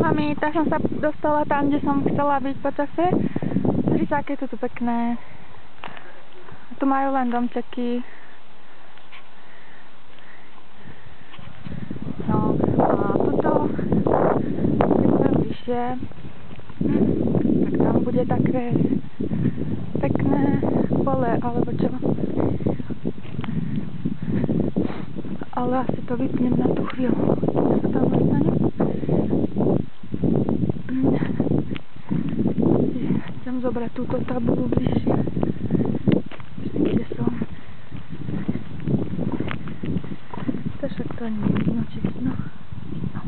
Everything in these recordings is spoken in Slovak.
Mami, tak som sa dostala tam, kde som chcela byť počase. Pozri sa, aké je to tu pekné. Tu majú len domčeky. No, a tuto, keď budem vyššie, tak tam bude také pekné pole, alebo čo. Ale asi to vypnem na tú chvíľu, keď sa tam dostanem. Chcem zobrať túto tabulu bližšie. Kde som. To však to ani nevidno, či vidno. No.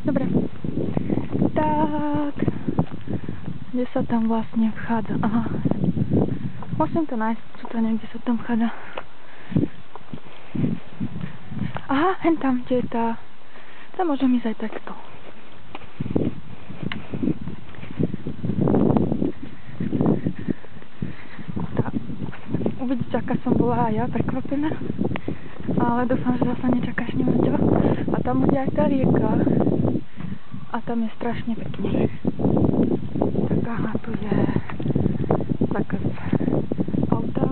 Dobre. Tak. Kde sa tam vlastne vchádza? Aha. Musím to nájsť, čo to niekde sa tam vchádza. Aha, hen tam, kde je tá. Tam môžem ísť aj takto. Uvidíte, aká som bola aj ja prekvapená. Ale dúfam, že zase nečakáš niečo. A tam bude aj tá rieka. A tam je strašne pekne. Tak aha, tu je zákaz auta.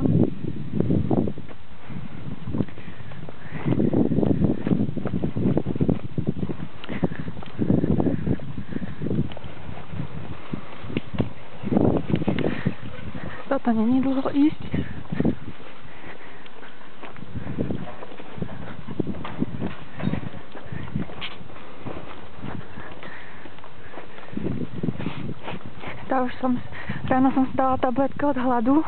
Toto není dlho ísť. Ráno som si dala tabletky od hladu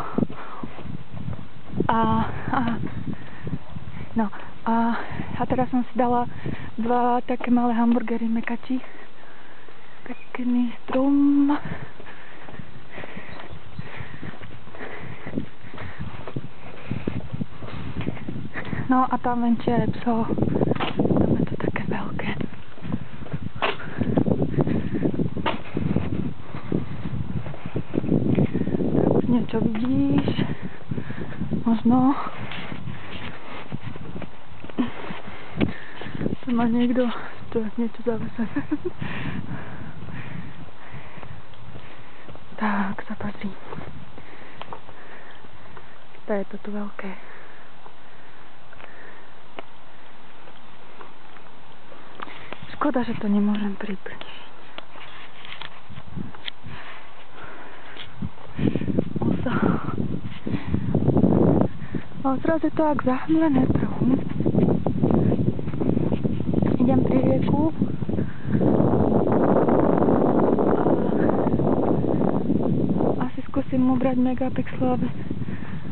a teraz som si dala 2 také malé hamburgery mekači. Pekný strom. No a tam venčie je pso. Tam je to také veľké. Niečo vidíš, možno tu má niekto, tu je niečo zavesené. Tak sa pozri. To je to tu veľké. Škoda, že to nemôžem približiť. A zrazu je to tak zahmlené trochu. Idem pri rieku. A asi skúsim ubrať megapixel,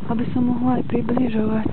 aby som mohla aj približovať.